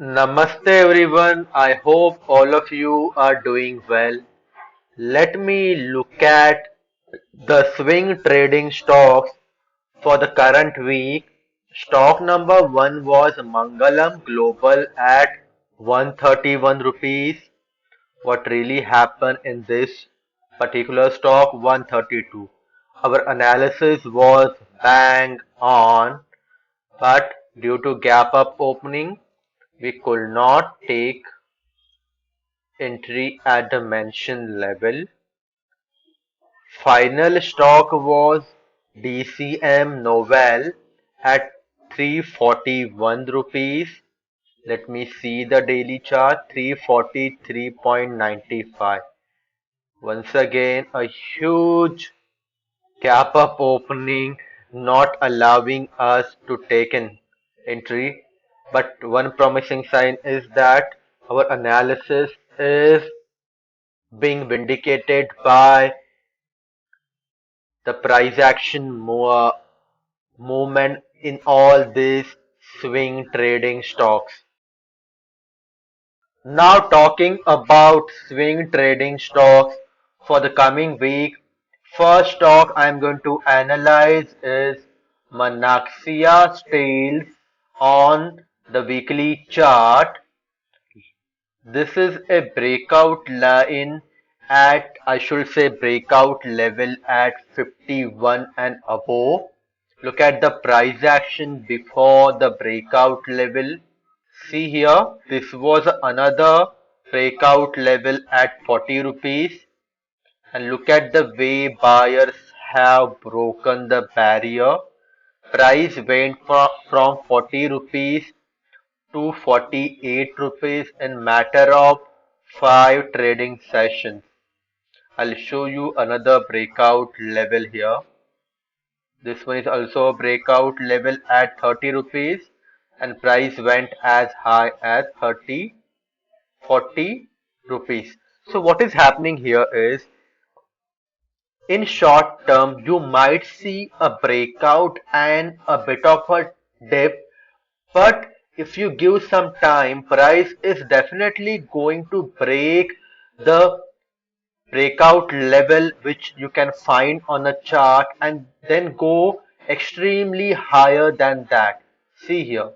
Namaste everyone, I hope all of you are doing well. Let me look at the swing trading stocks for the current week. Stock number 1 was Mangalam Global at 131 rupees. What really happened in this particular stock? 132. Our analysis was bang on, but due to gap up opening, we could not take entry at the mentioned level. Final stock was DCM Novel at 341 rupees. Let me see the daily chart, 343.95. Once again, a huge gap up opening, not allowing us to take an entry. But one promising sign is that our analysis is being vindicated by the price action movement in all these swing trading stocks. Now talking about swing trading stocks for the coming week, first stock I'm going to analyze is Manaxia Steels on the weekly chart. This is a breakout line at, I should say, breakout level at 51 and above. Look at the price action before the breakout level. See here, this was another breakout level at 40 rupees. And look at the way buyers have broken the barrier. Price went from 40 rupees to 48 rupees in matter of 5 trading sessions. I'll show you another breakout level here. This one is also a breakout level at 30 rupees and price went as high as 40 rupees. So what is happening here is, in short term you might see a breakout and a bit of a dip. But if you give some time, price is definitely going to break the breakout level which you can find on a chart and then go extremely higher than that. See here.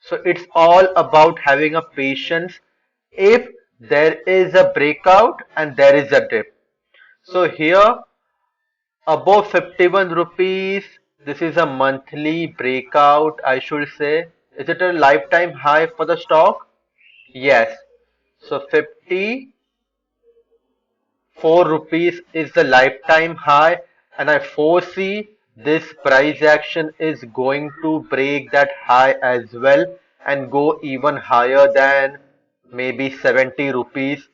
So it's all about having a patience if there is a breakout and there is a dip. So here above 51 rupees, this is a monthly breakout, I should say. Is it a lifetime high for the stock? Yes. So 54 rupees is the lifetime high, and I foresee this price action is going to break that high as well and go even higher than maybe 70 rupees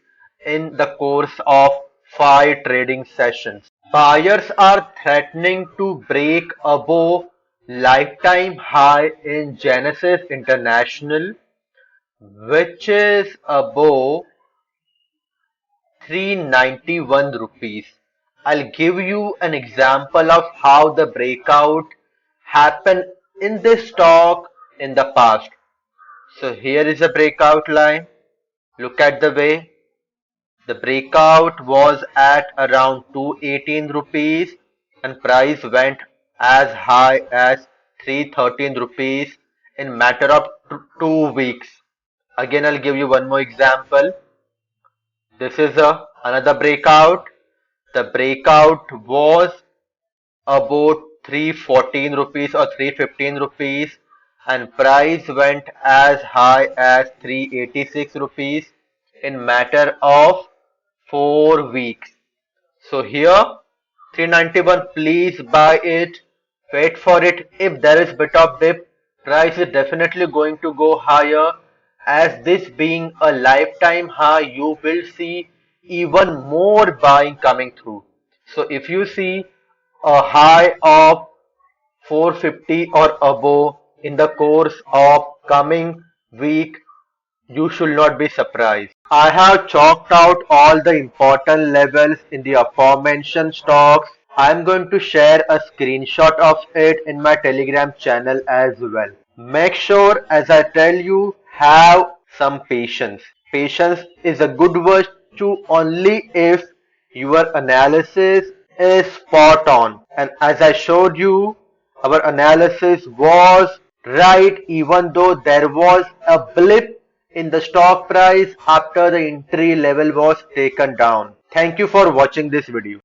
in the course of 5 trading sessions. Buyers are threatening to break above lifetime high in Genesis International, which is above 391 rupees. I'll give you an example of how the breakout happened in this stock in the past. So here is a breakout line. Look at the way. The breakout was at around 218 rupees and price went as high as 313 rupees in matter of 2 weeks. Again, I'll give you one more example. This is another breakout. The breakout was about 314 rupees or 315 rupees and price went as high as 386 rupees in matter of 4 weeks. So here 391, please buy it, wait for it. If there is bit of dip, price is definitely going to go higher. As this being a lifetime high, you will see even more buying coming through. So if you see a high of 450 or above in the course of coming week, you should not be surprised. I have chalked out all the important levels in the aforementioned stocks. I am going to share a screenshot of it in my Telegram channel as well. Make sure, as I tell you, have some patience. Patience is a good virtue only if your analysis is spot on. And as I showed you, our analysis was right even though there was a blip in the stock price after the entry level was taken down. Thank you for watching this video.